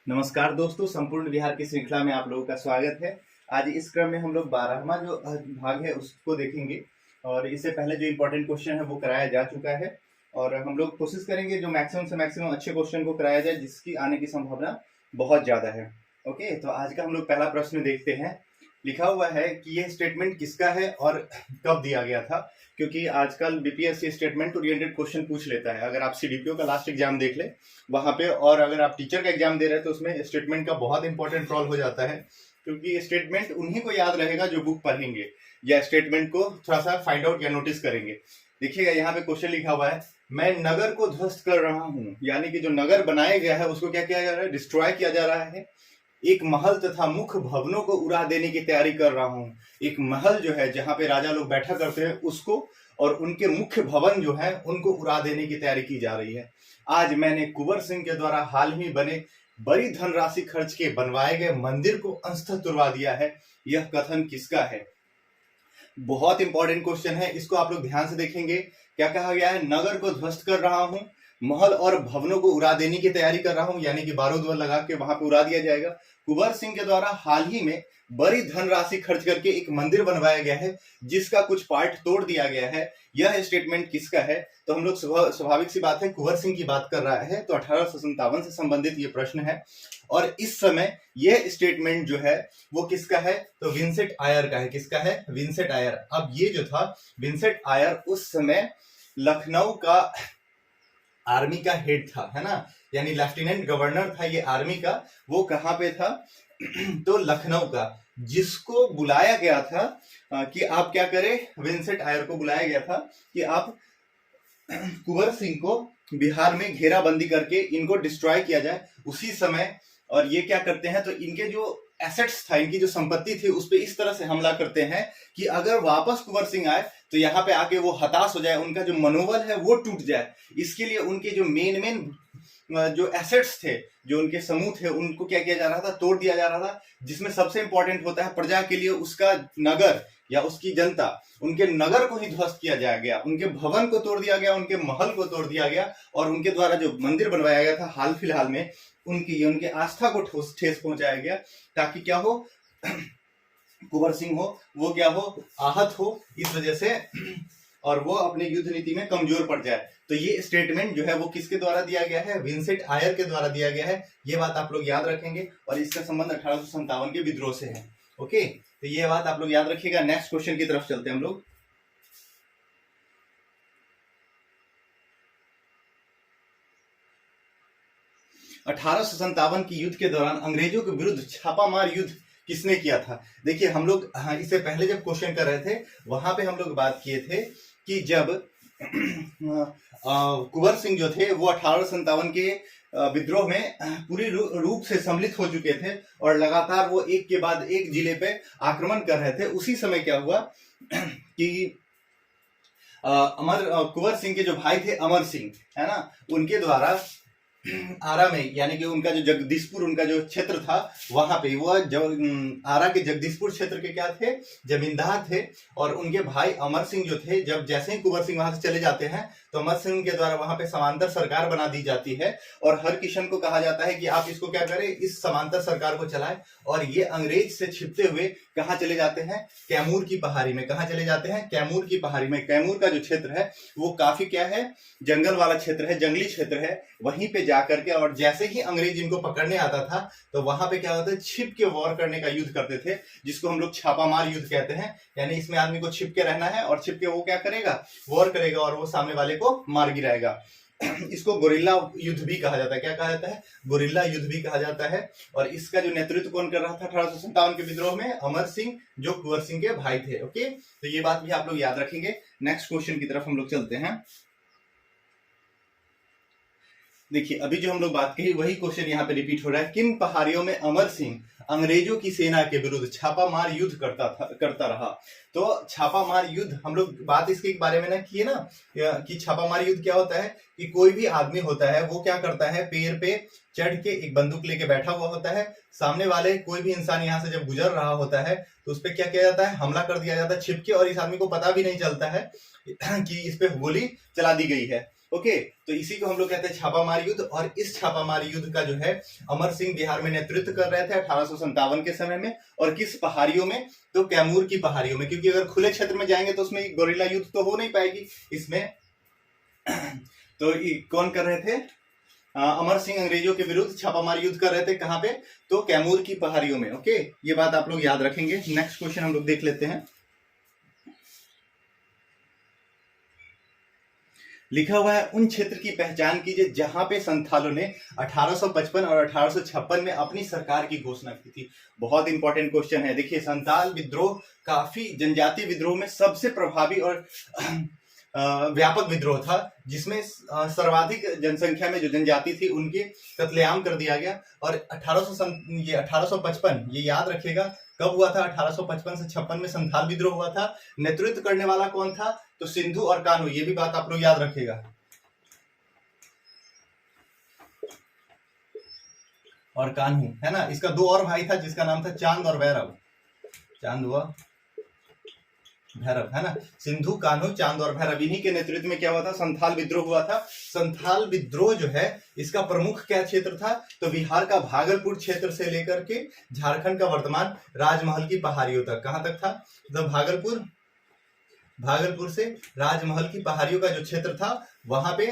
नमस्कार दोस्तों, संपूर्ण बिहार की श्रृंखला में आप लोगों का स्वागत है। आज इस क्रम में हम लोग 12वां जो भाग है उसको देखेंगे और इससे पहले जो इम्पोर्टेंट क्वेश्चन है वो कराया जा चुका है और हम लोग कोशिश करेंगे जो मैक्सिमम से मैक्सिमम अच्छे क्वेश्चन को कराया जाए जिसकी आने की संभावना बहुत ज़्यादा है। ओके, तो आज का हम लोग पहला प्रश्न देखते हैं। लिखा हुआ है कि यह स्टेटमेंट किसका है और कब दिया गया था, क्योंकि आजकल बीपीएससी स्टेटमेंट ओरिएंटेड क्वेश्चन पूछ लेता है। अगर आप सीडीपीओ का लास्ट एग्जाम देख ले वहां पे, और अगर आप टीचर का एग्जाम दे रहे हैं तो उसमें स्टेटमेंट का बहुत इंपॉर्टेंट रोल हो जाता है, क्योंकि स्टेटमेंट उन्हीं को याद रहेगा जो बुक पढ़ेंगे या स्टेटमेंट को थोड़ा सा फाइंड आउट या नोटिस करेंगे। देखिएगा यहाँ पे क्वेश्चन लिखा हुआ है, मैं नगर को ध्वस्त कर रहा हूँ, यानी कि जो नगर बनाया गया है उसको क्या किया जा रहा है, डिस्ट्रॉय किया जा रहा है। एक महल तथा मुख्य भवनों को उड़ा देने की तैयारी कर रहा हूँ। एक महल जो है जहां पे राजा लोग बैठा करते हैं उसको और उनके मुख्य भवन जो है उनको उड़ा देने की तैयारी की जा रही है। आज मैंने कुंवर सिंह के द्वारा हाल ही बने बड़ी धनराशि खर्च के बनवाए गए मंदिर को अंशतः तुड़वा दिया है। यह कथन किसका है? बहुत इंपॉर्टेंट क्वेश्चन है, इसको आप लोग ध्यान से देखेंगे। क्या कहा गया है? नगर को ध्वस्त कर रहा हूं, महल और भवनों को उड़ा देने की तैयारी कर रहा हूं, यानी कि बारूद लगा के वहां पे उड़ा दिया जाएगा। कुंवर सिंह के द्वारा हाल ही में बड़ी धनराशि खर्च करके एक मंदिर बनवाया गया है जिसका कुछ पार्ट तोड़ दिया गया है। यह स्टेटमेंट किसका है? तो हम लोग स्वाभाविक सी बात है कुंवर सिंह की बात कर रहा है, तो 1857 से संबंधित ये प्रश्न है। और इस समय यह स्टेटमेंट जो है वो किसका है? तो विंसेंट आयर का है। किसका है? Vincent Ayer. अब ये जो था विंसेंट आयर उस समय लखनऊ का आर्मी का हेड था, है ना, यानी लेफ्टिनेंट गवर्नर था ये आर्मी का। वो कहां पे था? तो लखनऊ का। जिसको बुलाया गया था कि आप क्या करें, विंसेंट आयर को बुलाया गया था कि आप कुंवर सिंह को बिहार में घेराबंदी करके इनको डिस्ट्रॉय किया जाए। उसी समय और ये क्या करते हैं, तो इनके जो एसेट्स था, इनकी जो संपत्ति थी उस पर इस तरह से हमला करते हैं कि अगर वापस कुंवर सिंह आए तो यहाँ पे आके वो हताश हो जाए, उनका जो मनोबल है वो टूट जाए। इसके लिए उनके जो मेन जो एसेट्स थे, जो उनके समूह थे, उनको क्या किया जा रहा था? तोड़ दिया जा रहा था। जिसमें सबसे इंपॉर्टेंट होता है प्रजा के लिए उसका नगर या उसकी जनता, उनके नगर को ही ध्वस्त किया जाया गया, उनके भवन को तोड़ दिया गया, उनके महल को तोड़ दिया गया और उनके द्वारा जो मंदिर बनवाया गया था हाल फिलहाल में उनकी आस्था को ठेस पहुंचाया गया, ताकि क्या हो, कुंवर सिंह हो वो क्या हो, आहत हो इस वजह से, और वो अपने युद्ध नीति में कमजोर पड़ जाए। तो ये स्टेटमेंट जो है वो किसके द्वारा दिया गया है? विंसेंट आयर के द्वारा दिया गया है। ये बात आप लोग याद रखेंगे और इसका संबंध 1857 के विद्रोह से है। ओके, तो ये बात आप लोग याद रखिएगा। नेक्स्ट क्वेश्चन की तरफ चलते हैं हम लोग। अठारह की युद्ध के दौरान अंग्रेजों के विरुद्ध छापामार युद्ध किसने किया था? देखिए हम लोग इससे पहले जब क्वेश्चन कर रहे थे वहां पे हम लोग बात किए थे कि जब कुंवर सिंह जो थे वो 1857 के विद्रोह में पूरी रूप से सम्मिलित हो चुके थे और लगातार वो एक के बाद एक जिले पे आक्रमण कर रहे थे। उसी समय क्या हुआ कि कुंवर सिंह के जो भाई थे अमर सिंह, है ना, उनके द्वारा आरा में, यानी कि उनका जो जगदीशपुर उनका जो क्षेत्र था वहां पे वो आरा के जगदीशपुर क्षेत्र के क्या थे? जमींदार थे। और उनके भाई अमर सिंह जो थे, जब जैसे ही कुंवर सिंह वहां से चले जाते हैं तो अमर सिंह के द्वारा वहां पे समांतर सरकार बना दी जाती है और हरकिशन को कहा जाता है कि आप इसको क्या करें, इस समांतर सरकार को चलाएं। और ये अंग्रेज से छिपते हुए कहाँ चले जाते हैं? कैमूर की पहाड़ी में। कहाँ चले जाते हैं? कैमूर की पहाड़ी में। कैमूर का जो क्षेत्र है वो काफी क्या है, जंगल वाला क्षेत्र है, जंगली क्षेत्र है। वहीं पे जाकर के और जैसे ही अंग्रेज इनको पकड़ने आता था तो वहां पे क्या होता है, छिप के वॉर करने का युद्ध करते थे, जिसको हम लोग छापामार युद्ध कहते हैं। यानी इसमें आदमी को छिप के रहना है और छिप के वो क्या करेगा, वॉर करेगा और वो सामने वाले को मार गिराएगा। इसको गोरिल्ला युद्ध भी कहा जाता है। क्या कहा जाता है? गोरिल्ला युद्ध भी कहा जाता है। और इसका जो नेतृत्व कौन कर रहा था 1857 के विद्रोह में? अमर सिंह, जो कुंवर सिंह के भाई थे। ओके, तो ये बात भी आप लोग याद रखेंगे। नेक्स्ट क्वेश्चन की तरफ हम लोग चलते हैं। देखिए अभी जो हम लोग बात कही वही क्वेश्चन यहाँ पे रिपीट हो रहा है। किन पहाड़ियों में अमर सिंह अंग्रेजों की सेना के विरुद्ध छापामार युद्ध करता रहा? तो छापामार युद्ध हम लोग बात इसके बारे में ना किए ना कि छापामार युद्ध क्या होता है कि कोई भी आदमी होता है वो क्या करता है, पेड़ पे चढ़ के एक बंदूक लेके बैठा हुआ होता है, सामने वाले कोई भी इंसान यहाँ से जब गुजर रहा होता है तो उस पर क्या किया जाता है, हमला कर दिया जाता है छिपके, और इस आदमी को पता भी नहीं चलता है कि इस पे गोली चला दी गई है। ओके, तो इसी को हम लोग कहते हैं छापामार युद्ध। और इस छापामार युद्ध का जो है अमर सिंह बिहार में नेतृत्व कर रहे थे 1857 के समय में। और किस पहाड़ियों में? तो कैमूर की पहाड़ियों में, क्योंकि अगर खुले क्षेत्र में जाएंगे तो उसमें गोरिल्ला युद्ध तो हो नहीं पाएगी इसमें। तो कौन कर रहे थे? अमर सिंह अंग्रेजों के विरुद्ध छापामार युद्ध कर रहे थे। कहां पे? तो कैमूर की पहाड़ियों में। ओके, ये बात आप लोग याद रखेंगे। नेक्स्ट क्वेश्चन हम लोग देख लेते हैं। लिखा हुआ है उन क्षेत्र की पहचान कीजिए जहां पे संथालों ने 1855 और 1856 में अपनी सरकार की घोषणा की थी। बहुत इंपॉर्टेंट क्वेश्चन है। देखिए, संथाल विद्रोह काफी जनजातीय विद्रोह में सबसे प्रभावी और व्यापक विद्रोह था, जिसमें सर्वाधिक जनसंख्या में जो जनजाति थी उनके कत्लेआम कर दिया गया। और 1855 ये याद रखिएगा कब हुआ था? 1855 से 56 में संथाल विद्रोह हुआ था। नेतृत्व करने वाला कौन था? तो सिंधु और कान्हू। ये भी बात आप लोग याद रखिएगा। और कान्हू है ना, इसका दो और भाई था जिसका नाम था चांद और भैरव। चांद व भैरव, है ना। सिंधु, कान्हू, चांद और भैरव, इन्हीं के नेतृत्व में क्या हुआ था? संथाल विद्रोह हुआ था। संथाल विद्रोह जो है इसका प्रमुख क्या क्षेत्र था? तो बिहार का भागलपुर क्षेत्र से लेकर के झारखंड का वर्तमान राजमहल की पहाड़ियों तक। कहां तक था? तो भागलपुर से राजमहल की पहाड़ियों का जो क्षेत्र था वहां पे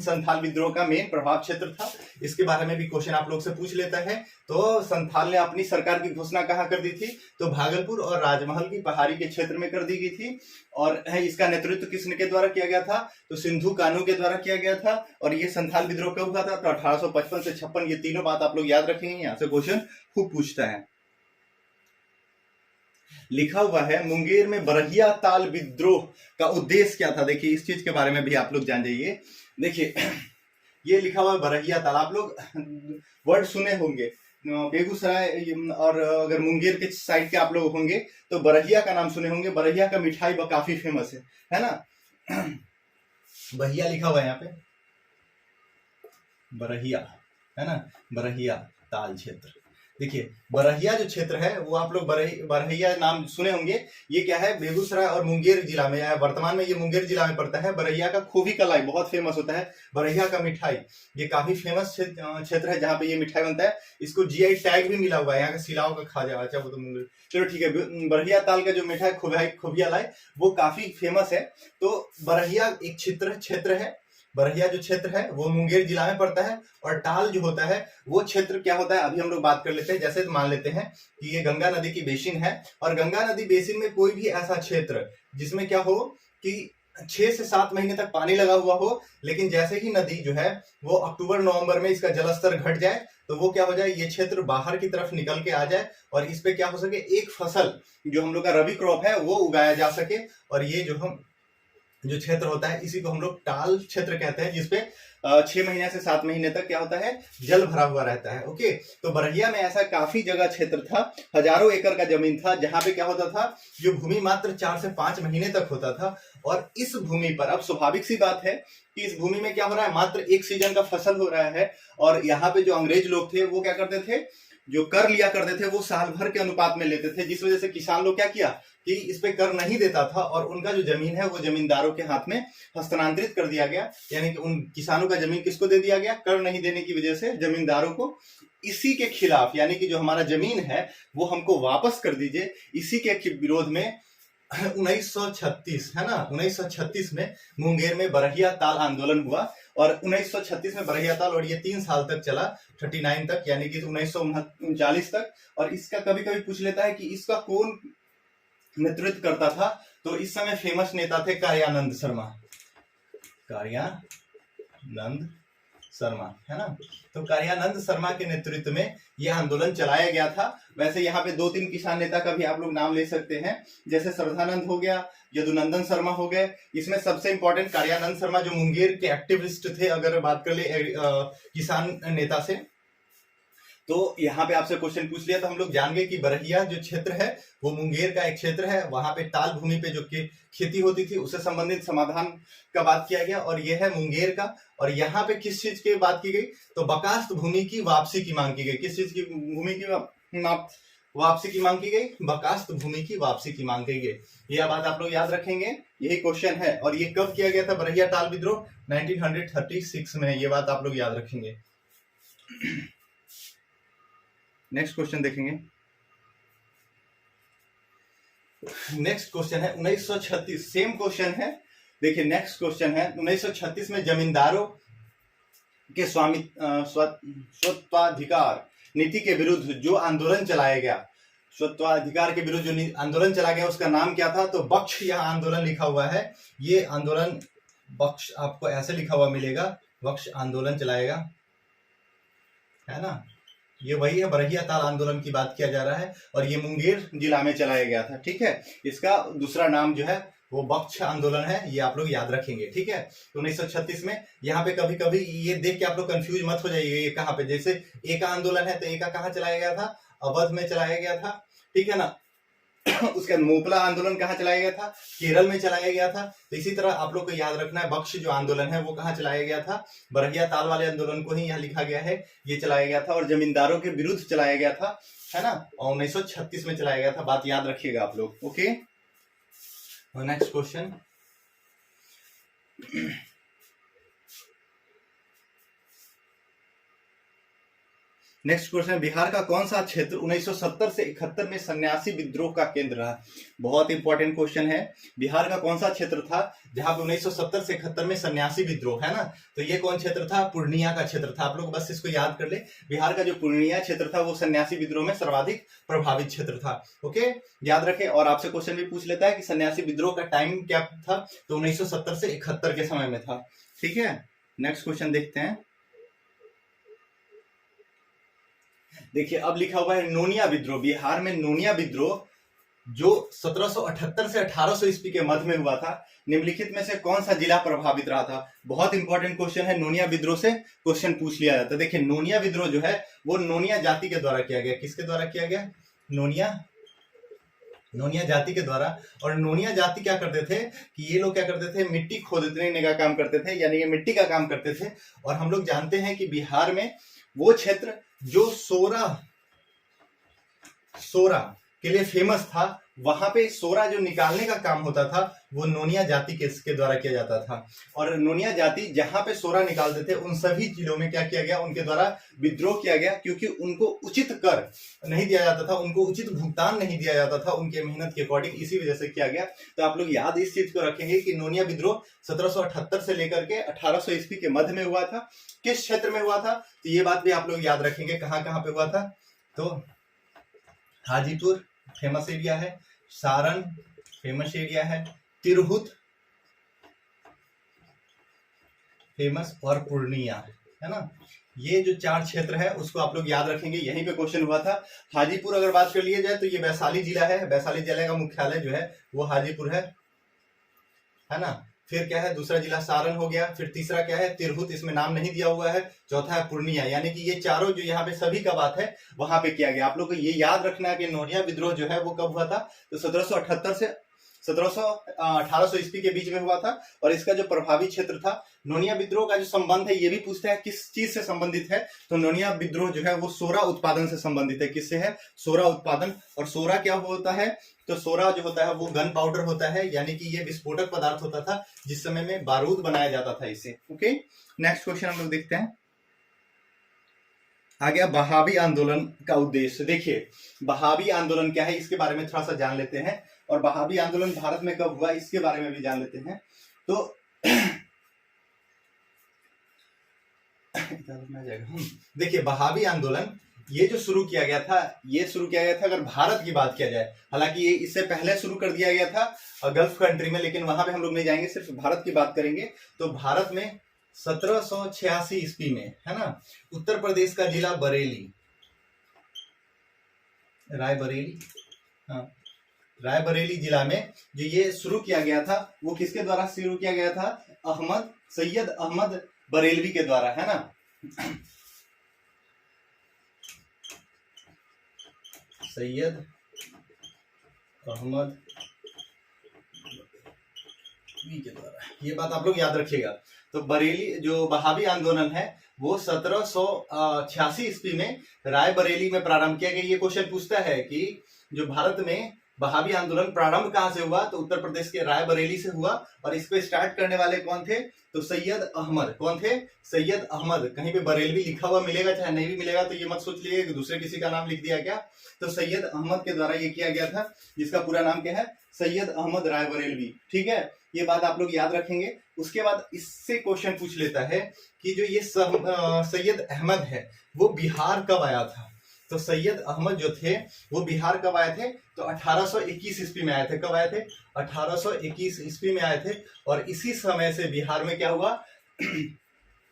संथाल विद्रोह का मेन प्रभाव क्षेत्र था। इसके बारे में भी क्वेश्चन आप लोग से पूछ लेता है। तो संथाल ने अपनी सरकार की घोषणा कहाँ कर दी थी? तो भागलपुर और राजमहल की पहाड़ी के क्षेत्र में कर दी गई थी। और इसका नेतृत्व किसने के द्वारा किया गया था? तो सिंधु कान्हू के द्वारा किया गया था। और ये संथाल विद्रोह कब हुआ था? तो 1855 से 56। ये तीनों बात आप लोग याद रखेंगे, यहाँ से क्वेश्चन खूब पूछता है। लिखा हुआ है मुंगेर में बरहिया ताल विद्रोह का उद्देश्य क्या था? देखिए, इस चीज के बारे में भी आप लोग जान जाइए। देखिए, ये लिखा हुआ है बरहिया ताल, आप लोग वर्ड सुने होंगे बेगूसराय और अगर मुंगेर के साइड के आप लोग होंगे तो बरहिया का नाम सुने होंगे। बरहिया का मिठाई काफी फेमस है ना। बरहिया लिखा हुआ है यहाँ पे, बरहिया, है ना। बरहिया ताल क्षेत्र। देखिए, बरहिया जो क्षेत्र है वो आप लोग बरहिया नाम सुने होंगे। ये क्या है? बेगूसराय और मुंगेर जिला में, वर्तमान में ये मुंगेर जिला में पड़ता है। बरहिया का खोभी कलाई बहुत फेमस होता है। बरहिया का मिठाई ये काफी फेमस क्षेत्र है जहाँ पे ये मिठाई बनता है। इसको जीआई टैग भी मिला हुआ है। यहाँ का सिलाव का खाजा। अच्छा, वो तो मुंगेर, चलो ठीक है। बरहिया ताल का जो मिठाई खोभिया लाई वो काफी फेमस है। तो बरहिया एक क्षेत्र है। बरहिया जो क्षेत्र है वो मुंगेर जिला में पड़ता है। और टाल जो होता है वो क्षेत्र क्या होता है, अभी हम लोग बात कर लेते हैं। जैसे मान लेते हैं कि ये गंगा नदी की बेसिन है, और गंगा नदी बेसिन में कोई भी ऐसा क्षेत्र जिसमें क्या हो कि 6 से 7 महीने तक पानी लगा हुआ हो, लेकिन जैसे ही नदी जो है वो अक्टूबर नवंबर में इसका जलस्तर घट जाए तो वो क्या हो जाए, ये क्षेत्र बाहर की तरफ निकल के आ जाए और इस पे क्या हो सके, एक फसल जो हम लोग का रबी क्रॉप है वो उगाया जा सके। और ये जो क्षेत्र होता है इसी को हम लोग टाल क्षेत्र कहते हैं, जिसपे 6 महीने से 7 महीने तक क्या होता है, जल भरा हुआ रहता है। ओके, तो बरहिया में ऐसा काफी जगह क्षेत्र था, हजारों एकड़ का जमीन था, जहां पे क्या होता था, जो भूमि मात्र 4 से 5 महीने तक होता था। और इस भूमि पर अब स्वाभाविक सी बात है कि इस भूमि में क्या हो रहा है, मात्र एक सीजन का फसल हो रहा है। और यहाँ पे जो अंग्रेज लोग थे वो क्या करते थे, जो कर लिया करते थे वो साल भर के अनुपात में लेते थे, जिस वजह से किसान लोग क्या किया कि इस पे कर नहीं देता था और उनका जो जमीन है वो जमींदारों के हाथ में हस्तांतरित कर दिया गया। यानी कि उन किसानों का जमीन किसको दे दिया गया, कर नहीं देने की वजह से जमींदारों को। इसी के खिलाफ, यानी कि जो हमारा जमीन है वो हमको वापस कर दीजिए, इसी के विरोध में 1936 है ना, 1936 में मुंगेर में बरहिया ताल आंदोलन हुआ। और 1936 में बरहिया ताल, और ये 3 साल तक चला, 39 तक, यानी कि 1939 तक। और इसका कभी कभी पूछ लेता है कि इसका कौन नेतृत्व करता था, तो इस समय फेमस नेता थे कार्यानंद शर्मा, कार्यानंद शर्मा, है ना। तो कार्यानंद शर्मा के नेतृत्व में यह आंदोलन चलाया गया था। वैसे यहाँ पे 2-3 किसान नेता का भी आप लोग नाम ले सकते हैं, जैसे श्रद्धानंद हो गया, यदुनंदन शर्मा हो गए। इसमें सबसे इंपॉर्टेंट कार्यानंद शर्मा जो मुंगेर के एक्टिविस्ट थे, अगर बात कर ले किसान नेता से, तो यहाँ पे आपसे क्वेश्चन पूछ लिया तो हम लोग जान गए कि बरहिया जो क्षेत्र है वो मुंगेर का एक क्षेत्र है। वहां पे ताल भूमि पे जो खेती होती थी उससे संबंधित समाधान का बात किया गया, और यह है मुंगेर का। और यहाँ पे किस चीज की बात की गई, तो बकास्त भूमि की वापसी की मांग की गई। किस चीज की भूमि की वापसी की मांग की गई, बकास्त भूमि की वापसी की मांग की गई। यह बात आप लोग याद रखेंगे, यही क्वेश्चन है। और ये कब किया गया था बरहिया ताल विद्रोह? 1936 में। ये बात आप लोग याद रखेंगे। नेक्स्ट क्वेश्चन देखेंगे। नेक्स्ट क्वेश्चन है 1936, सेम क्वेश्चन है। देखिए नेक्स्ट क्वेश्चन है 1936 में जमींदारों के स्वत्वाधिकार नीति के विरुद्ध जो आंदोलन चलाया गया, स्वत्वाधिकार के विरुद्ध जो आंदोलन चला गया उसका नाम क्या था? तो बख्श यहाँ आंदोलन लिखा हुआ है। ये आंदोलन बख्श आपको ऐसे लिखा हुआ मिलेगा, बख्श आंदोलन चलाएगा, है ना। ये वही है, बरहिया ताल आंदोलन की बात किया जा रहा है और ये मुंगेर जिला में चलाया गया था। ठीक है, इसका दूसरा नाम जो है वो बख्श आंदोलन है, ये आप लोग याद रखेंगे। ठीक है, तो 1936 में यहाँ पे कभी कभी ये देख के आप लोग कंफ्यूज मत हो जाइए, ये कहाँ पे, जैसे ए का आंदोलन है तो ए का कहाँ चलाया गया था? अवध में चलाया गया था, ठीक है ना। उसके बाद मोपला आंदोलन कहाँ चलाया गया था? केरल में चलाया गया था। तो इसी तरह आप लोग को याद रखना है, बख्श जो आंदोलन है वो कहाँ चलाया गया था? बरहिया ताल वाले आंदोलन को ही यहाँ लिखा गया है, ये चलाया गया था और जमींदारों के विरुद्ध चलाया गया था, है ना। और 1936 में चलाया गया था, बात याद रखिएगा आप लोग। Okay, next question. Next question, Bihar का कौन सा क्षेत्र 1970 से 71 में सन्यासी विद्रोह का केंद्र रहा? बहुत इंपॉर्टेंट क्वेश्चन है। बिहार का कौन सा क्षेत्र था जहां पे 1970 से 71 में सन्यासी विद्रोह, है ना। तो ये कौन क्षेत्र था? पूर्णिया का क्षेत्र था। आप लोग बस इसको याद कर ले, बिहार का जो पूर्णिया क्षेत्र था वो सन्यासी विद्रोह में सर्वाधिक प्रभावित क्षेत्र था। ओके, याद रखें। और आपसे क्वेश्चन भी पूछ लेता है कि सन्यासी विद्रोह का टाइम क्या था? तो 1970 से 71 के समय में था। ठीक है, नेक्स्ट क्वेश्चन देखते हैं। देखिए अब लिखा हुआ है नोनिया विद्रोह। बिहार में नोनिया विद्रोह जो 1778 से 1800 ईस्वी के मध्य में हुआ था, निम्नलिखित में से कौन सा जिला प्रभावित रहा था? बहुत इंपॉर्टेंट क्वेश्चन है, नोनिया विद्रोह से क्वेश्चन पूछ लिया जाता है। देखिए नोनिया विद्रोह जो है वो नोनिया जाति के द्वारा किया गया। किसके द्वारा किया गया? नोनिया जाति के द्वारा। और नोनिया जाति क्या करते थे कि ये लोग क्या करते थे? मिट्टी खोदने का काम करते थे, यानी ये मिट्टी का काम करते थे। और हम लोग जानते हैं कि बिहार में वो क्षेत्र जो सोरा के लिए फेमस था, वहां पे सोरा जो निकालने का काम होता था वो नोनिया जाति के द्वारा किया जाता था। और नोनिया जाति जहां पे सोरा निकालते थे उन सभी जिलों में क्या किया गया? उनके द्वारा विद्रोह किया गया, क्योंकि उनको उचित कर नहीं दिया जाता था, उनको उचित भुगतान नहीं दिया जाता था उनके मेहनत के अकॉर्डिंग, इसी वजह से किया गया। तो आप लोग याद इस चीज को रखेंगे कि नोनिया विद्रोह 1778 से लेकर के 1800 ईस्वी के मध्य में हुआ था। किस क्षेत्र में हुआ था? तो ये बात भी आप लोग याद रखेंगे, कहां कहां पे हुआ था। तो हाजीपुर फेमस एरिया है, सारण फेमस एरिया है, तिरहुत फेमस, और पूर्णिया, है ना। ये जो 4 क्षेत्र है उसको आप लोग याद रखेंगे, यहीं पे क्वेश्चन हुआ था। हाजीपुर अगर बात कर लिया जाए तो ये वैशाली जिला है, वैशाली जिले का मुख्यालय जो है वो हाजीपुर है ना। फिर क्या है? दूसरा जिला सारण हो गया। फिर तीसरा क्या है? तिरहुत, इसमें नाम नहीं दिया हुआ है। चौथा है पूर्णिया। यानी कि ये चारों जो यहाँ पे सभी का बात है वहां पे किया गया। आप लोग को ये याद रखना है कि नोनिया विद्रोह जो है वो कब हुआ था? तो 1778 से 1800 ईस्वी के बीच में हुआ था। और इसका जो प्रभावी क्षेत्र था, नोनिया विद्रोह का जो संबंध है, ये भी पूछता है किस चीज से संबंधित है। तो नोनिया विद्रोह जो है वो सोरा उत्पादन से संबंधित है। किससे है? सोरा उत्पादन। और सोरा क्या होता है? तो सोरा जो होता है वो गन पाउडर होता है, यानी कि ये विस्फोटक पदार्थ होता था जिस समय में बारूद बनाया जाता था इससे। ओके, नेक्स्ट क्वेश्चन हम लोग देखते हैं। आ गया बहावी आंदोलन का उद्देश्य। देखिए बहावी आंदोलन क्या है इसके बारे में थोड़ा सा जान लेते हैं, और बहावी आंदोलन भारत में कब हुआ इसके बारे में भी जान लेते हैं। तो देखिए बहावी आंदोलन ये जो शुरू किया गया था, ये शुरू किया गया था अगर भारत की बात किया जाए, हालांकि ये इससे पहले शुरू कर दिया गया था गल्फ कंट्री में, लेकिन वहां पे हम लोग नहीं जाएंगे, सिर्फ भारत की बात करेंगे। तो भारत में 1786 ईस्वी में, है ना, उत्तर प्रदेश का जिला बरेली, रायबरेली, हाँ, रायबरेली जिला में जो ये शुरू किया गया था वो किसके द्वारा शुरू किया गया था? सैयद अहमद बरेलवी के द्वारा, है ना। सैयद अहमद के द्वारा, ये बात आप लोग याद रखिएगा। तो बरेली जो बहावी आंदोलन है वो 1786 ईस्वी में राय बरेली में प्रारंभ किया गया। ये क्वेश्चन पूछता है कि जो भारत में बहावी आंदोलन प्रारंभ कहां से हुआ, तो उत्तर प्रदेश के राय बरेली से हुआ। और इसको स्टार्ट करने वाले कौन थे, तो सैयद अहमद। कौन थे, सैयद अहमद। कहीं पे बरेलवी लिखा हुआ मिलेगा, चाहे नहीं भी मिलेगा तो ये मत सोच लीजिए कि दूसरे किसी का नाम लिख दिया गया। तो सैयद अहमद के द्वारा ये किया गया था, जिसका पूरा नाम क्या है, सैयद अहमद राय बरेलवी। ठीक है, ये बात आप लोग याद रखेंगे। उसके बाद इससे क्वेश्चन पूछ लेता है कि जो ये सैयद अहमद है वो बिहार कब आया था। तो सैयद अहमद जो थे वो बिहार कब आए थे, तो 1821 ईस्वी में आए थे। कब आए थे, 1821 ईस्वी में आए थे। और इसी समय से बिहार में क्या हुआ,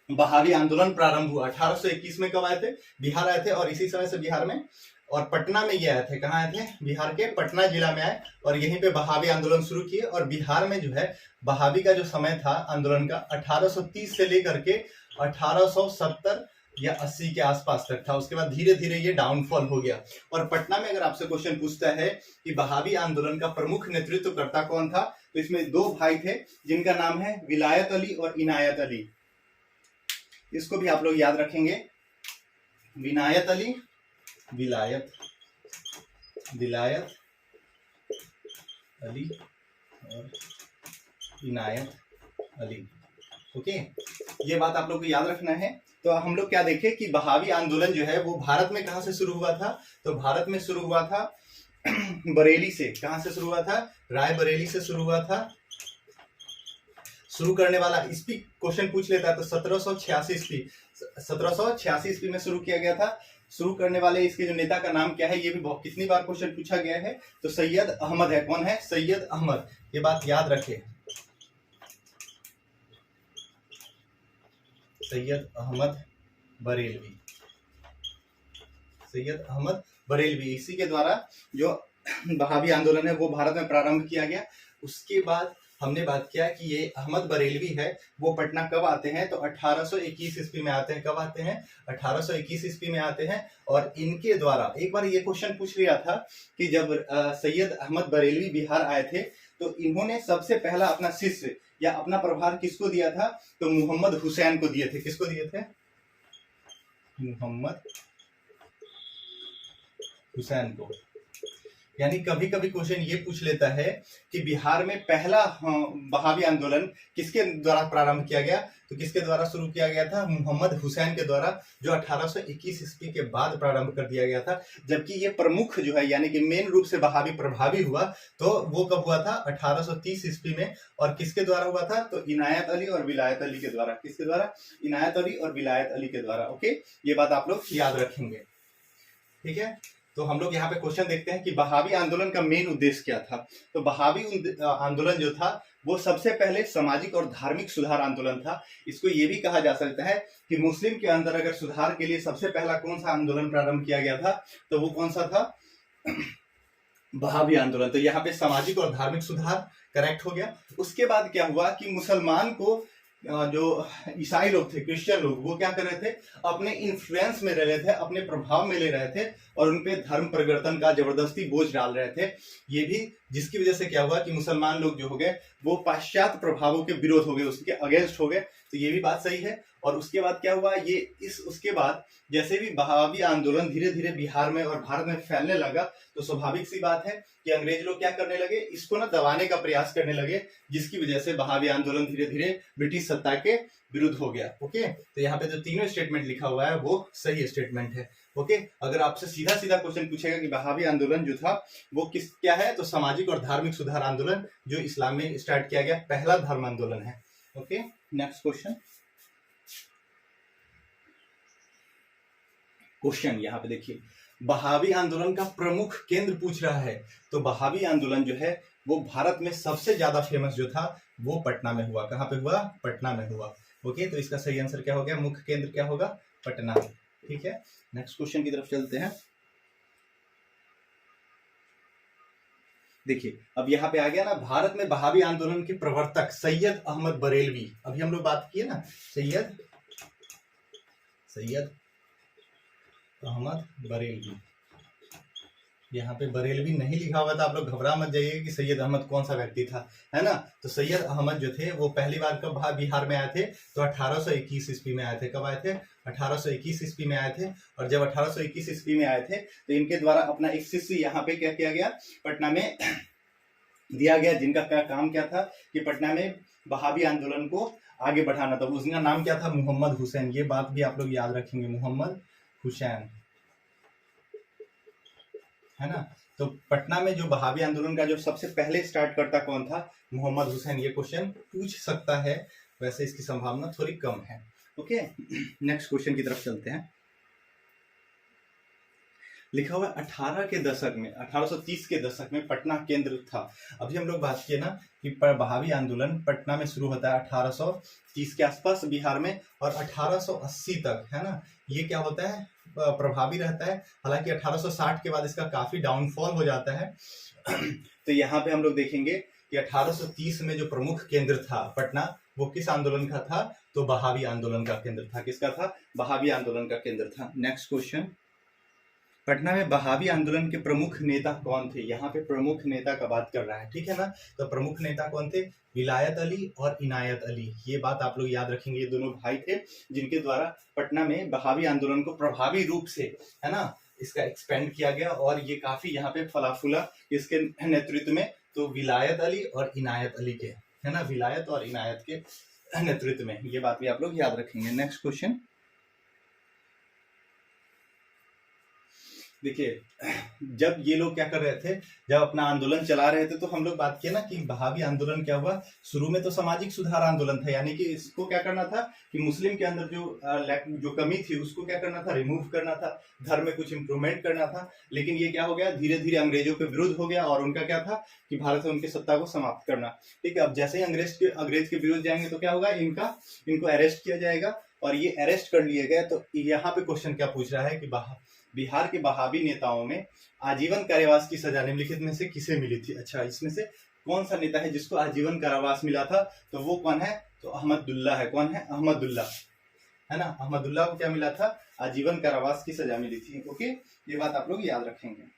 बहावी आंदोलन प्रारंभ हुआ। 1821 में कब आए थे, बिहार आए थे। और इसी समय से बिहार में और पटना में ये आए थे। कहाँ आए थे, बिहार के पटना जिला में आए और यहीं पे बहावी आंदोलन शुरू किए। और बिहार में जो है बहावी का जो समय था आंदोलन का 1830 से लेकर के 1870 या 80 के आसपास तक था। उसके बाद धीरे धीरे ये डाउनफॉल हो गया। और पटना में अगर आपसे क्वेश्चन पूछता है कि बहावी आंदोलन का प्रमुख नेतृत्वकर्ता कौन था, तो इसमें दो भाई थे जिनका नाम है विलायत अली और इनायत अली। इसको भी आप लोग याद रखेंगे, विनायत अली, विलायत अली और इनायत अली। ओके, ये बात आप लोग को याद रखना है। तो हम लोग क्या देखें कि बहावी आंदोलन जो है वो भारत में कहां से शुरू हुआ था, तो भारत में शुरू हुआ था बरेली से। कहां से शुरू हुआ था, राय बरेली से शुरू हुआ था। शुरू करने वाला ईस्वी क्वेश्चन पूछ लेता है तो 1786 ईस्वी में शुरू किया गया था। शुरू करने वाले इसके जो नेता का नाम क्या है, ये भी बहुत कितनी बार क्वेश्चन पूछा गया है, तो सैयद अहमद है। कौन है, सैयद अहमद। ये बात याद रखें, सैयद अहमद बरेलवी, सैयद अहमद बरेलवी। इसी के द्वारा जो बहावी आंदोलन है वो भारत में प्रारंभ किया गया। उसके बाद हमने बात किया कि ये अहमद बरेलवी है वो पटना कब आते हैं, तो 1821 ईस्वी में आते हैं। कब आते हैं, 1821 ईस्वी में आते हैं। और इनके द्वारा एक बार ये क्वेश्चन पूछ लिया था कि जब सैयद अहमद बरेलवी बिहार आए थे तो इन्होंने सबसे पहला अपना शिष्य या अपना प्रभार किसको दिया था, तो मोहम्मद हुसैन को दिए थे। किसको दिए थे, मोहम्मद हुसैन को। यानी कभी कभी क्वेश्चन ये पूछ लेता है कि बिहार में पहला बहावी आंदोलन किसके द्वारा प्रारंभ किया गया, तो किसके द्वारा शुरू किया गया था, मोहम्मद हुसैन के द्वारा, जो 1821 ईस्वी के बाद प्रारंभ कर दिया गया था। जबकि ये प्रमुख जो है यानी कि मेन रूप से बहावी प्रभावी हुआ तो वो कब हुआ था, 1830 ईस्वी में। और किसके द्वारा हुआ था, तो इनायत अली और विलायत अली के द्वारा। किसके द्वारा, इनायत अली और विलायत अली के द्वारा। ओके, ये बात आप लोग याद रखेंगे। ठीक है, तो हम लोग यहाँ पे क्वेश्चन देखते हैं कि बहावी आंदोलन का मेन उद्देश्य क्या था। तो बहावी आंदोलन जो था वो सबसे पहले सामाजिक और धार्मिक सुधार आंदोलन था। इसको ये भी कहा जा सकता है कि मुस्लिम के अंदर अगर सुधार के लिए सबसे पहला कौन सा आंदोलन प्रारंभ किया गया था, तो वो कौन सा था, बहावी आंदोलन। तो यहाँ पे सामाजिक और धार्मिक सुधार करेक्ट हो गया। उसके बाद क्या हुआ कि मुसलमान को जो ईसाई लोग थे, क्रिश्चियन लोग, वो क्या कर रहे थे, अपने इन्फ्लुएंस में रह रहे थे, अपने प्रभाव में ले रहे थे और उनपे धर्म परिवर्तन का जबरदस्ती बोझ डाल रहे थे। ये भी जिसकी वजह से क्या हुआ कि मुसलमान लोग जो हो गए वो पाश्चात्य प्रभावों के विरोध हो गए, उसके अगेंस्ट हो गए। तो ये भी बात सही है। और उसके बाद क्या हुआ, उसके बाद जैसे भी बहावी आंदोलन धीरे धीरे बिहार में और भारत में फैलने लगा तो स्वाभाविक सी बात है कि अंग्रेज लोग क्या करने लगे, इसको ना दबाने का प्रयास करने लगे, जिसकी वजह से बहावी आंदोलन धीरे धीरे ब्रिटिश सत्ता के विरुद्ध हो गया। ओके, तो यहाँ पे जो तीनों स्टेटमेंट लिखा हुआ है वो सही स्टेटमेंट है। ओके, अगर आपसे सीधा सीधा क्वेश्चन पूछेगा कि बहावी आंदोलन जो था वो क्या है, तो सामाजिक और धार्मिक सुधार आंदोलन जो इस्लाम में स्टार्ट किया गया पहला धर्म आंदोलन है। ओके, नेक्स्ट क्वेश्चन यहाँ पे देखिए, बहावी आंदोलन का प्रमुख केंद्र पूछ रहा है। तो बहावी आंदोलन जो है वो भारत में सबसे ज्यादा फेमस जो था वो पटना में हुआ। कहाँ पे हुआ, पटना में हुआ। ओके, तो इसका सही आंसर क्या हो गया, मुख्य केंद्र क्या होगा, पटना। ठीक है, नेक्स्ट क्वेश्चन की तरफ चलते हैं। देखिए अब यहाँ पे आ गया ना, भारत में बहावी आंदोलन के प्रवर्तक सैयद अहमद बरेलवी। अभी हम लोग बात किए ना, सैयद अहमद बरेलवी, यहाँ पे बरेलवी नहीं लिखा हुआ था, आप लोग घबरा मत जाइए कि सैयद अहमद कौन सा व्यक्ति था, है ना। तो सैयद अहमद जो थे वो पहली बार कब बिहार में आए थे, तो 1821 ईस्वी में आए थे। कब आए थे? 1821 ईस्वी में आए थे। और जब 1821 ईस्वी में आए थे तो इनके द्वारा अपना एक शिष्य यहाँ पे क्या किया गया, पटना में दिया गया, जिनका काम क्या था कि पटना में वहाबी आंदोलन को आगे बढ़ाना था। उसका नाम क्या था? मोहम्मद हुसैन। ये बात भी आप लोग याद रखेंगे, मोहम्मद हुसैन, है ना। तो पटना में जो वहाबी आंदोलन का जो सबसे पहले स्टार्ट करता कौन था? मोहम्मद हुसैन। ये क्वेश्चन पूछ सकता है, वैसे इसकी संभावना थोड़ी कम है। ओके, नेक्स्ट क्वेश्चन की तरफ चलते हैं। लिखा हुआ 18 के दशक में, 1830 के दशक में पटना केंद्र था। अभी हम लोग बात किए ना कि वहाबी आंदोलन पटना में शुरू होता है 1830 के आसपास बिहार में, और 1880 तक, है ना, ये क्या होता है, प्रभावी रहता है। हालांकि 1860 के बाद इसका काफी डाउनफॉल हो जाता है। तो यहाँ पे हम लोग देखेंगे कि 1830 में जो प्रमुख केंद्र था पटना, वो किस आंदोलन का था? तो वहाबी आंदोलन का केंद्र था। किसका था? वहाबी आंदोलन का केंद्र था। नेक्स्ट क्वेश्चन, पटना में वहाबी आंदोलन के प्रमुख नेता कौन थे? यहाँ पे प्रमुख नेता का बात कर रहा है, ठीक है ना। तो प्रमुख नेता कौन थे? विलायत अली और इनायत अली। ये बात आप लोग याद रखेंगे, ये दोनों भाई थे जिनके द्वारा पटना में वहाबी आंदोलन को प्रभावी रूप से, है ना, इसका एक्सपेंड किया गया, और ये काफी यहाँ पे फला फूला इसके नेतृत्व में। तो विलायत अली और इनायत अली के, है ना, विलायत और इनायत के नेतृत्व में, ये बात भी आप लोग याद रखेंगे। नेक्स्ट क्वेश्चन देखिए, जब ये लोग क्या कर रहे थे, जब अपना आंदोलन चला रहे थे, तो हम लोग बात किए ना कि वहाबी आंदोलन क्या हुआ, शुरू में तो सामाजिक सुधार आंदोलन था, यानी कि इसको क्या करना था कि मुस्लिम के अंदर जो कमी थी उसको क्या करना था, रिमूव करना था, धर्म में कुछ इंप्रूवमेंट करना था। लेकिन ये क्या हो गया, धीरे धीरे अंग्रेजों के विरुद्ध हो गया, और उनका क्या था कि भारत में उनकी सत्ता को समाप्त करना। ठीक है, अब जैसे ही अंग्रेज के विरुद्ध जाएंगे तो क्या होगा, इनको अरेस्ट किया जाएगा, और ये अरेस्ट कर लिए गए। तो यहाँ पे क्वेश्चन क्या पूछ रहा है कि बिहार के वहाबी नेताओं में आजीवन कारावास की सजा निम्नलिखित में से किसे मिली थी? अच्छा, इसमें से कौन सा नेता है जिसको आजीवन कारावास मिला था? तो वो कौन है? तो अहमदुल्ला है। कौन है? अहमदुल्ला, है ना। अहमदुल्ला को क्या मिला था? आजीवन कारावास की सजा मिली थी। ओके, ये बात आप लोग याद रखेंगे।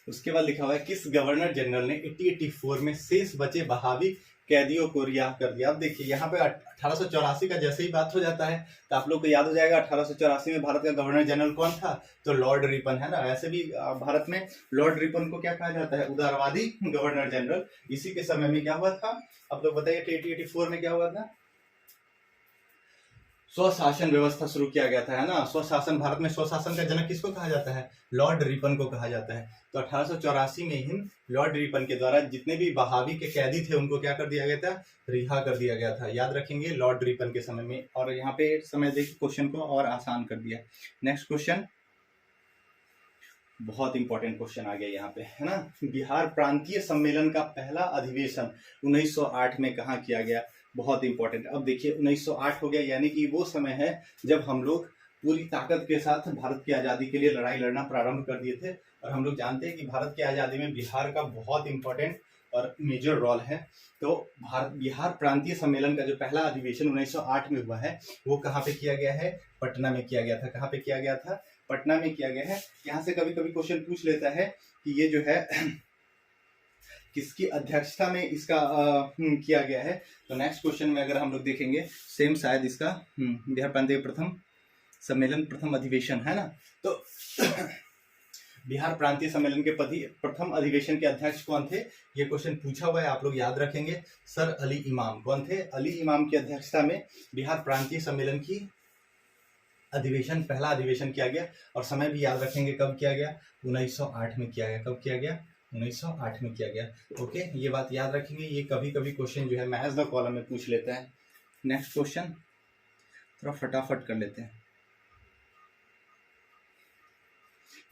उसके बाद लिखा हुआ है किस गवर्नर जनरल ने 1884 में शेष बचे वहाबी कैदियों को रिहा कर दिया? अब देखिए यहाँ पे 1884 का जैसे ही बात हो जाता है तो आप लोग को याद हो जाएगा 1884 में भारत का गवर्नर जनरल कौन था? तो लॉर्ड रिपन, है ना। ऐसे भी भारत में लॉर्ड रिपन को क्या कहा जाता है? उदारवादी गवर्नर जनरल। इसी के समय में क्या हुआ था, आप लोग बताइए, 1884 में क्या हुआ था? स्वशासन व्यवस्था शुरू किया गया था, है ना। स्वशासन, भारत में स्वशासन का जनक किसको कहा जाता है? लॉर्ड रिपन को कहा जाता है। तो 1884 में ही लॉर्ड रिपन के द्वारा जितने भी वहाबी के कैदी थे उनको क्या कर दिया गया था? रिहा कर दिया गया था। याद रखेंगे, लॉर्ड रिपन के समय में। और यहाँ पे समय देखिए क्वेश्चन को और आसान कर दिया। नेक्स्ट क्वेश्चन, बहुत इंपॉर्टेंट क्वेश्चन आ गया यहाँ पे, है ना। बिहार प्रांतीय सम्मेलन का पहला अधिवेशन 1908 में कहाँ किया गया? बहुत इंपॉर्टेंट। अब देखिए 1908 हो गया, यानी कि वो समय है जब हम लोग पूरी ताकत के साथ भारत की आज़ादी के लिए लड़ाई लड़ना प्रारंभ कर दिए थे। और हम लोग जानते हैं कि भारत की आज़ादी में बिहार का बहुत इंपॉर्टेंट और मेजर रोल है। तो बिहार प्रांतीय सम्मेलन का जो पहला अधिवेशन 1908 में हुआ है वो कहाँ पे किया गया है? पटना में किया गया था। कहाँ पे किया गया था? पटना में किया गया है। यहाँ से कभी कभी क्वेश्चन पूछ लेता है कि ये जो है किसकी अध्यक्षता में इसका किया गया है। तो नेक्स्ट क्वेश्चन में अगर हम लोग देखेंगे, सेम शायद इसका बिहार प्रांतीय प्रथम सम्मेलन प्रथम अधिवेशन, है ना। तो बिहार प्रांतीय सम्मेलन के प्रथम अधिवेशन के अध्यक्ष कौन थे? ये क्वेश्चन पूछा हुआ है, आप लोग याद रखेंगे। सर अली इमाम। कौन थे? अली इमाम की अध्यक्षता में बिहार प्रांतीय सम्मेलन की अधिवेशन, पहला अधिवेशन किया गया। और समय भी याद रखेंगे, कब किया गया? 1908 में किया गया। कब किया गया? 1908 में किया गया। ओके, ये बात याद रखेंगे। ये कभी कभी क्वेश्चन जो है मैच द कॉलम में पूछ लेता है। नेक्स्ट क्वेश्चन थोड़ा फटाफट कर लेते हैं।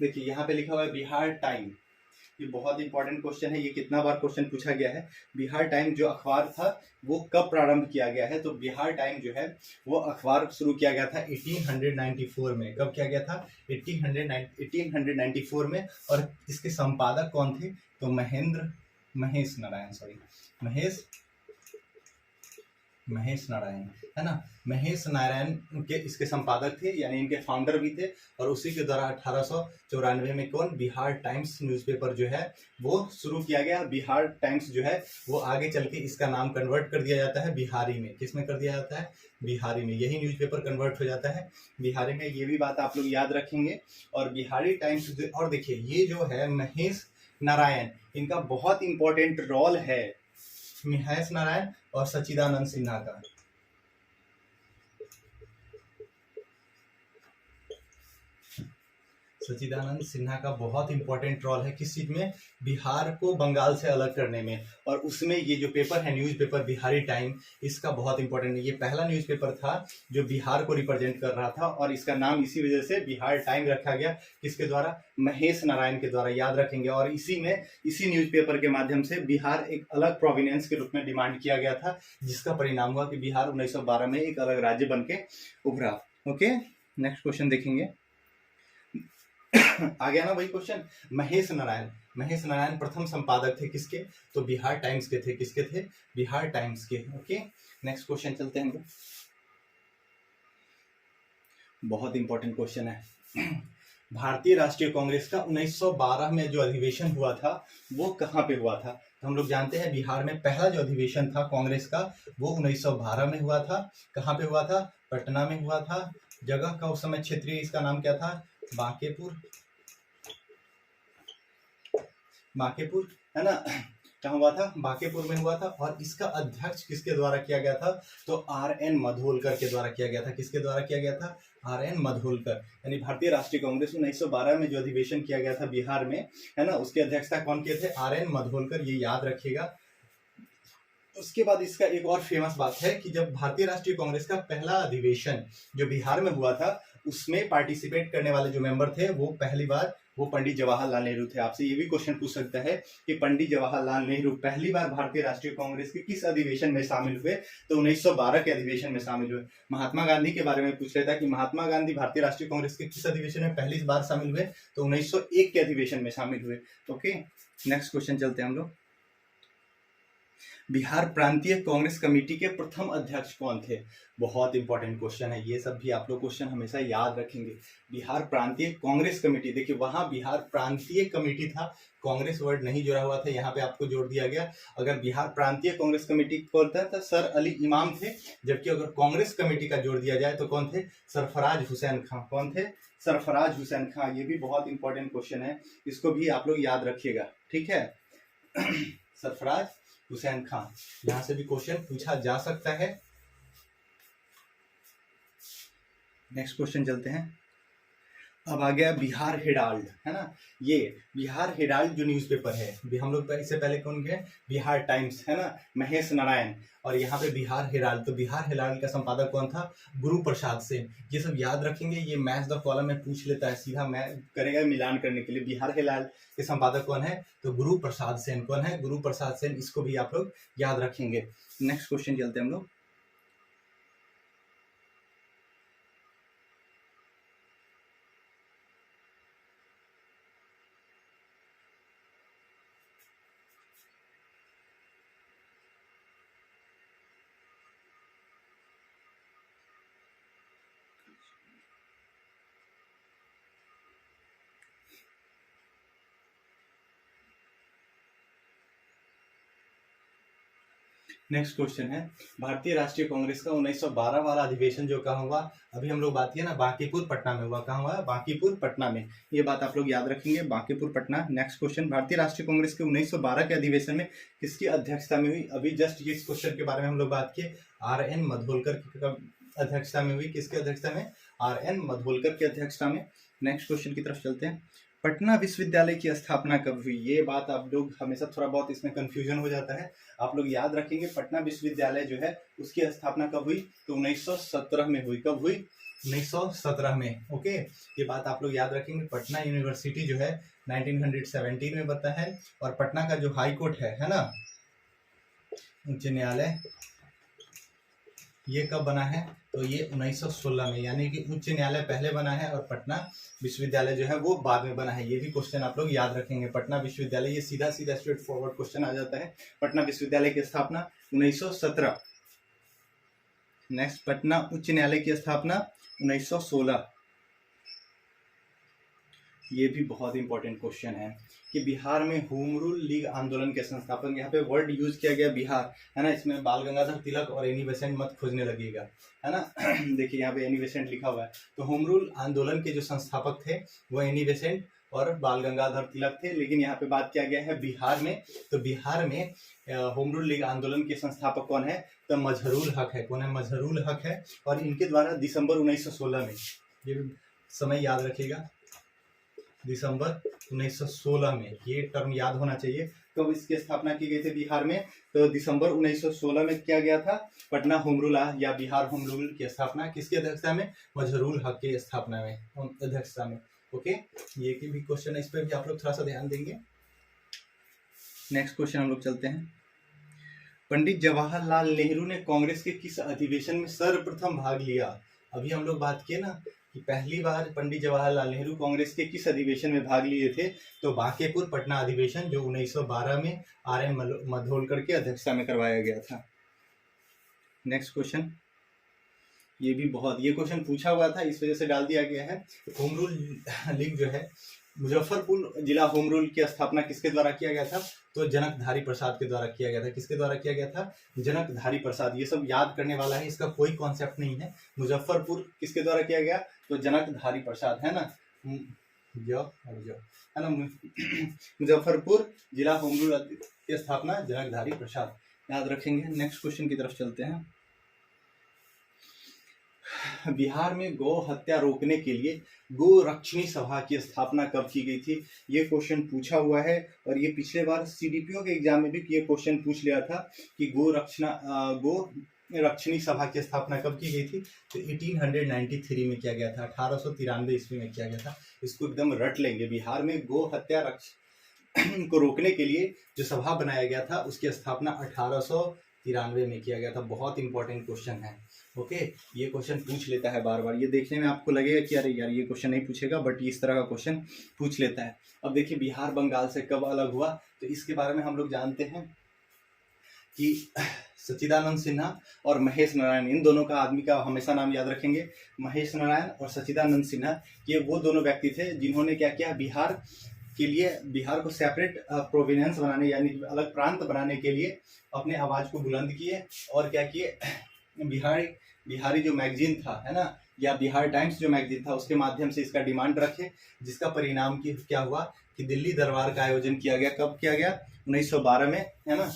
देखिए यहाँ पे लिखा हुआ है बिहार टाइम। ये बहुत इंपॉर्टेंट क्वेश्चन है। ये कितना बार क्वेश्चन पूछा गया है। बिहार टाइम जो अखबार था वो कब प्रारंभ किया गया है? तो बिहार टाइम जो है वो अखबार शुरू किया गया था 1894 में। कब किया गया था? 1894 में। और इसके संपादक कौन थे? तो महेश महेश नारायण, है ना। महेश नारायण के इसके संपादक थे, यानी इनके फाउंडर भी थे। और उसी के द्वारा 1894 में कौन, बिहार टाइम्स न्यूज़पेपर जो है वो शुरू किया गया। बिहार टाइम्स जो है वो आगे चल के इसका नाम कन्वर्ट कर दिया जाता है बिहारी में। किस में कर दिया जाता है, बिहारी में। यही न्यूज़पेपर कन्वर्ट हो जाता है बिहारी में, ये भी बात आप लोग याद रखेंगे। और बिहारी टाइम्स, और देखिए ये जो है महेश नारायण, इनका बहुत इंपॉर्टेंट रोल है, महेश नारायण और सच्चिदानंद सिन्हा का। सच्चिदानंद सिन्हा का बहुत इंपॉर्टेंट रोल है किस चीज में, बिहार को बंगाल से अलग करने में। और उसमें ये जो पेपर है न्यूज़पेपर बिहारी टाइम, इसका बहुत इंपॉर्टेंट है। ये पहला न्यूज़पेपर था जो बिहार को रिप्रेजेंट कर रहा था, और इसका नाम इसी वजह से बिहार टाइम रखा गया। किसके द्वारा, महेश नारायण के द्वारा, याद रखेंगे। और इसी न्यूज़पेपर के माध्यम से बिहार एक अलग प्रोविनेंस के रूप में डिमांड किया गया था, जिसका परिणाम हुआ कि बिहार 1912 में एक अलग राज्य बन के उभरा। ओके, नेक्स्ट क्वेश्चन देखेंगे। आ गया ना वही क्वेश्चन। महेश नारायण प्रथम संपादक थे किसके, तो बिहार टाइम्स के थे। किसके थे, बिहार टाइम्स के। ओके, नेक्स्ट क्वेश्चन चलते हैं। बहुत इंपॉर्टेंट क्वेश्चन है। भारतीय राष्ट्रीय कांग्रेस का 1912 में जो अधिवेशन हुआ था वो कहाँ पे हुआ था। तो हम लोग जानते हैं बिहार में पहला जो अधिवेशन था कांग्रेस का वो 1912 में हुआ था। कहाँ पे हुआ था, पटना में हुआ था। जगह का उस समय क्षेत्रीय इसका नाम क्या था, बांकेपुर, है ना। कहाँ हुआ था, बांकेपुर में हुआ था। और इसका अध्यक्ष किसके द्वारा किया गया था, तो आर.एन. मधोलकर के द्वारा किया गया था। किसके द्वारा किया गया था, आर.एन. मधोलकर। यानी भारतीय राष्ट्रीय कांग्रेस 1912 में जो अधिवेशन किया गया था बिहार में, है ना, उसकी अध्यक्षता कौन किए थे, आर.एन. मधोलकर, ये याद रखिएगा। उसके बाद इसका एक और फेमस बात है कि जब भारतीय राष्ट्रीय कांग्रेस का पहला अधिवेशन जो बिहार में हुआ था, उसमें पार्टिसिपेट करने वाले जो मेंबर थे वो पहली बार वो पंडित जवाहरलाल नेहरू थे। आपसे ये भी क्वेश्चन पूछ सकता है कि पंडित जवाहरलाल नेहरू पहली बार भारतीय राष्ट्रीय कांग्रेस के किस अधिवेशन में शामिल हुए, तो 1912 के अधिवेशन में शामिल हुए। महात्मा गांधी के बारे में पूछ रहा था कि महात्मा गांधी भारतीय राष्ट्रीय कांग्रेस के किस अधिवेशन में पहली बार शामिल हुए, तो 1901 के अधिवेशन में शामिल हुए। ओके, नेक्स्ट क्वेश्चन चलते हैं हम लोग। बिहार प्रांतीय कांग्रेस कमेटी के प्रथम अध्यक्ष कौन थे, बहुत इंपॉर्टेंट क्वेश्चन है। ये सब भी आप लोग क्वेश्चन हमेशा याद रखेंगे। बिहार प्रांतीय कांग्रेस कमेटी, देखिए वहां बिहार प्रांतीय कमेटी था, कांग्रेस वर्ड नहीं जुड़ा हुआ था, यहाँ पे आपको जोड़ दिया गया। अगर बिहार प्रांतीय कांग्रेस कमेटी कौन था तो सर अली इमाम थे। जबकि अगर कांग्रेस कमेटी का जोड़ दिया जाए तो कौन थे, सरफराज हुसैन खां। कौन थे, सरफराज हुसैन खां। ये भी बहुत इंपॉर्टेंट क्वेश्चन है, इसको भी आप लोग याद रखिएगा, ठीक है। सरफराज हुसैन खां, यहां से भी क्वेश्चन पूछा जा सकता है। नेक्स्ट क्वेश्चन चलते हैं। अब आ गया बिहार हेराल्ड, है ना। ये बिहार हेराल्ड जो न्यूज़पेपर है, हम लोग इससे पहले कौन गए, बिहार टाइम्स, है ना, महेश नारायण। और यहाँ पे बिहार हेराल्ड, तो बिहार हेराल्ड का संपादक कौन था, गुरु प्रसाद सेन। ये सब याद रखेंगे, ये मैच द कॉलम में पूछ लेता है, सीधा मैच करेगा मिलान करने के लिए। बिहार हेराल्ड के संपादक कौन है, तो गुरु प्रसाद सेन। कौन है, गुरु प्रसाद सेन, इसको भी आप लोग याद रखेंगे। नेक्स्ट क्वेश्चन चलते हैं हम लोग। नेक्स्ट क्वेश्चन है, भारतीय राष्ट्रीय कांग्रेस का 1912 वाला अधिवेशन जो कहाँ हुआ, अभी हम लोग बात किया ना, बांकीपुर पटना में हुआ। कहाँ हुआ, बांकीपुर पटना में। ये बात आप लोग याद रखेंगे, बांकीपुर पटना। नेक्स्ट क्वेश्चन, भारतीय राष्ट्रीय कांग्रेस के 1912 के अधिवेशन में किसकी अध्यक्षता में हुई। अभी जस्ट इस क्वेश्चन के बारे में हम लोग बात किए, आर.एन. मधोलकर की अध्यक्षता में हुई। किसकी अध्यक्षता में, आर.एन. मधोलकर की अध्यक्षता में। नेक्स्ट क्वेश्चन की तरफ चलते हैं। पटना विश्वविद्यालय की स्थापना कब हुई, ये बात आप लोग हमेशा थोड़ा बहुत इसमें कंफ्यूजन हो जाता है, आप लोग याद रखेंगे। पटना विश्वविद्यालय जो है उसकी स्थापना कब हुई, तो 1917 में हुई। कब हुई, 1917 में। ओके, ये बात आप लोग याद रखेंगे। पटना यूनिवर्सिटी जो है 1917 में बनता है। और पटना का जो हाई कोर्ट है ना, उच्च न्यायालय, ये कब बना है, तो ये 1916 में। यानी कि उच्च न्यायालय पहले बना है और पटना विश्वविद्यालय जो है वो बाद में बना है। ये भी क्वेश्चन आप लोग याद रखेंगे। पटना विश्वविद्यालय, ये सीधा स्ट्रेट फॉरवर्ड क्वेश्चन आ जाता है। पटना विश्वविद्यालय की स्थापना 1917। नेक्स्ट, पटना उच्च न्यायालय की स्थापना 1916। ये भी बहुत इंपॉर्टेंट क्वेश्चन है कि बिहार में होम रूल लीग आंदोलन के संस्थापक, यहाँ पे वर्ड यूज किया गया बिहार, है ना। इसमें बाल गंगाधर तिलक और एनी बेसेंट मत खोजने लगेगा, है ना। देखिए यहाँ पे एनी बेसेंट लिखा हुआ है। तो होम रूल आंदोलन के जो संस्थापक थे वो एनी बेसेंट और बाल गंगाधर तिलक थे, लेकिन यहाँ पे बात किया गया है बिहार में। तो बिहार में होम रूल लीग आंदोलन के संस्थापक कौन है? तो मजहरूल हक है। कौन है? मजहरूल हक है। और इनके द्वारा दिसंबर 1916 में, ये समय याद रखिएगा, दिसंबर 1916 में, ये टर्म याद होना चाहिए। कब इसकी स्थापना की गई थी बिहार में? तो दिसंबर 1916 में किया गया था। पटना होम रूल या बिहार होम रूल की स्थापना किसकी अध्यक्षता में? मजहरूल हक की स्थापना में, अध्यक्षता में। ओके, ये की भी क्वेश्चन है, इस पर भी आप लोग थोड़ा सा ध्यान देंगे। नेक्स्ट क्वेश्चन हम लोग चलते हैं। पंडित जवाहरलाल नेहरू ने कांग्रेस के किस अधिवेशन में सर्वप्रथम भाग लिया? अभी हम लोग बात किए ना कि पहली बार पंडित जवाहरलाल नेहरू कांग्रेस के किस अधिवेशन में भाग लिए थे? तो बांकेपुर पटना अधिवेशन, जो 1912 में आर.एन. मधोलकर के अध्यक्षता में करवाया गया था। नेक्स्ट क्वेश्चन, ये भी ये क्वेश्चन पूछा हुआ था, इस वजह से डाल दिया गया है। होम रूल लीग जो है, मुजफ्फरपुर जिला होम रूल की स्थापना किसके द्वारा किया गया था? तो जनकधारी प्रसाद के द्वारा किया गया था। किसके द्वारा किया गया था? जनकधारी प्रसाद। ये सब याद करने वाला है, इसका कोई कॉन्सेप्ट नहीं है। मुजफ्फरपुर किसके द्वारा किया गया? तो जनकधारी प्रसाद, है ना, है ना। मुजफ्फरपुर जिला होम रूल की स्थापना जनकधारी प्रसाद, याद रखेंगे। नेक्स्ट क्वेश्चन की तरफ चलते हैं। बिहार में गौ हत्या रोकने के लिए गोरक्षणी सभा की स्थापना कब की गई थी? ये क्वेश्चन पूछा हुआ है, और ये पिछले बार सीडीपीओ के एग्जाम में भी ये क्वेश्चन पूछ लिया था कि गोरक्षणी सभा की स्थापना कब की गई थी? तो 1893 में किया गया था, 1893 ईस्वी में किया गया था। इसको एकदम रट लेंगे। बिहार में गो हत्या को रोकने के लिए जो सभा बनाया गया था उसकी स्थापना 1893 में किया गया था। बहुत इंपॉर्टेंट क्वेश्चन है। ओके, ये क्वेश्चन पूछ लेता है बार बार। ये देखने में आपको लगेगा कि अरे यार ये क्वेश्चन नहीं पूछेगा, बट इस तरह का क्वेश्चन पूछ लेता है। अब देखिए, बिहार बंगाल से कब अलग हुआ? तो इसके बारे में हम लोग जानते हैं कि सच्चिदानंद सिन्हा और महेश नारायण, इन दोनों का आदमी का हमेशा नाम याद रखेंगे। महेश नारायण और सच्चिदानंद सिन्हा, ये वो दोनों व्यक्ति थे जिन्होंने क्या किया, बिहार के लिए, बिहार को सेपरेट प्रोविनेंस बनाने यानी अलग प्रांत बनाने के लिए अपने आवाज को बुलंद किए। और क्या किए, बिहारी जो मैगजीन था, है ना, या बिहार टाइम्स जो मैगजीन था, उसके माध्यम से इसका डिमांड रखे, जिसका परिणाम की क्या हुआ कि दिल्ली दरबार का आयोजन किया गया। कब किया गया? 1912 में, है ना,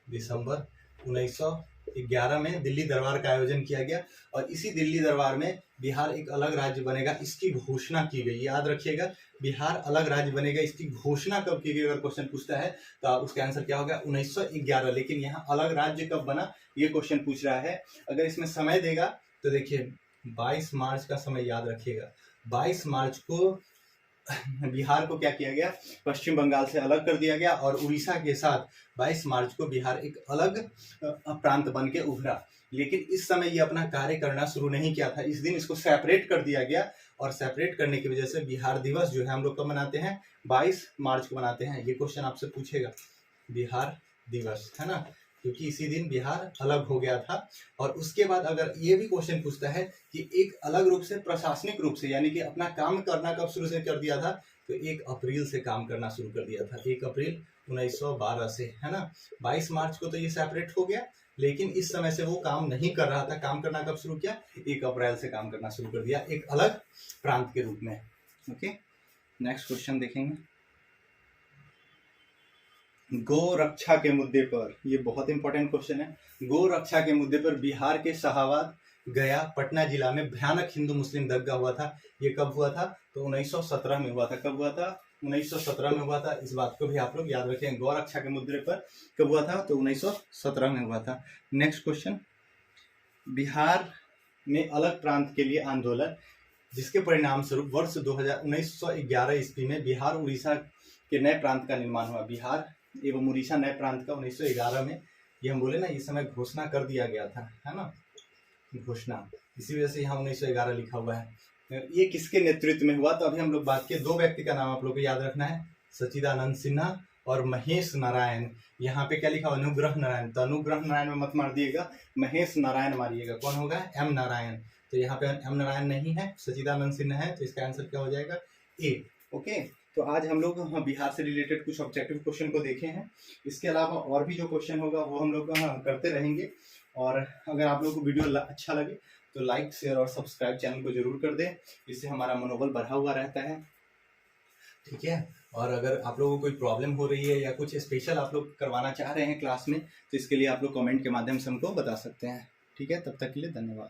दिसंबर 1911 में दिल्ली दरबार का आयोजन किया गया। और इसी दिल्ली दरबार में बिहार एक अलग राज्य बनेगा, इसकी घोषणा की गई। याद रखिएगा, बिहार अलग राज्य बनेगा, इसकी घोषणा कब की गई? अगर क्वेश्चन पूछता है तो उसका आंसर क्या होगा? 1911। लेकिन यहाँ अलग राज्य कब बना, ये क्वेश्चन पूछ रहा है। अगर इसमें समय देगा तो देखिए 22 मार्च का समय याद रखिएगा। 22 मार्च को बिहार को क्या किया गया? पश्चिम बंगाल से अलग कर दिया गया, और उड़ीसा के साथ 22 मार्च को बिहार एक अलग प्रांत बन के उभरा। लेकिन इस समय ये अपना कार्य करना शुरू नहीं किया था। इस दिन इसको सेपरेट कर दिया गया, और सेपरेट करने की वजह से बिहार दिवस जो है हम लोग कब मनाते हैं? 22 मार्च को मनाते हैं। ये क्वेश्चन आपसे पूछेगा, बिहार दिवस, है ना, क्योंकि इसी दिन बिहार अलग हो गया था। और उसके बाद अगर ये भी क्वेश्चन पूछता है कि एक अलग रूप से, प्रशासनिक रूप से, यानी कि अपना काम करना कब शुरू से कर दिया था? तो 1 अप्रैल से काम करना शुरू कर दिया था, 1 अप्रैल 1912 से, है ना। 22 मार्च को तो ये सेपरेट हो गया, लेकिन इस समय से वो काम नहीं कर रहा था। काम करना कब शुरू किया? 1 अप्रैल से काम करना शुरू कर दिया, एक अलग प्रांत के रूप में। ओके, नेक्स्ट क्वेश्चन देखेंगे। गौ रक्षा के मुद्दे पर, ये बहुत इंपॉर्टेंट क्वेश्चन है। गौ रक्षा के मुद्दे पर बिहार के शाहाबाद, गया, पटना जिला में भयानक हिंदू मुस्लिम दंगा हुआ था। ये कब हुआ था? तो 1917 में हुआ था। कब हुआ था? 1917 में हुआ था। इस बात को भी आप लोग याद रखें। गौ रक्षा के मुद्दे पर कब हुआ था? तो 1917 में हुआ था। नेक्स्ट क्वेश्चन, बिहार में अलग प्रांत के लिए आंदोलन, जिसके परिणाम स्वरूप वर्ष 1911 ईस्वी में बिहार उड़ीसा के नए प्रांत का निर्माण हुआ। बिहार एवं उड़ीसा नए प्रांत का 1911 में, ये हम बोले ना, इस समय घोषणा कर दिया गया था, है ना, घोषणा, इसी वजह से यहाँ 1911 लिखा हुआ है। ये किसके नेतृत्व में हुआ? तो अभी हम लोग बात किए, 2 व्यक्ति का नाम आप लोग को याद रखना है, सच्चिदानंद सिन्हा और महेश नारायण, यहाँ पे क्या लिखा हुआ अनुग्रह नारायण, तो अनुग्रह नारायण में मत मार दिएगा, महेश नारायण मारिएगा। कौन होगा? एम नारायण। तो यहाँ पे एम नारायण नहीं है, सचिदानंद सिन्हा है, तो इसका आंसर क्या हो जाएगा? ए। ओके, तो आज हम लोग बिहार से रिलेटेड कुछ ऑब्जेक्टिव क्वेश्चन को देखे हैं। इसके अलावा और भी जो क्वेश्चन होगा वो हम लोग करते रहेंगे। और अगर आप लोग को वीडियो अच्छा लगे तो लाइक, शेयर और सब्सक्राइब चैनल को जरूर कर दें, इससे हमारा मनोबल बढ़ा हुआ रहता है। ठीक है, और अगर आप लोगों को कोई प्रॉब्लम हो रही है या कुछ स्पेशल आप लोग करवाना चाह रहे हैं क्लास में, तो इसके लिए आप लोग कमेंट के माध्यम से हमको बता सकते हैं। ठीक है, तब तक के लिए धन्यवाद।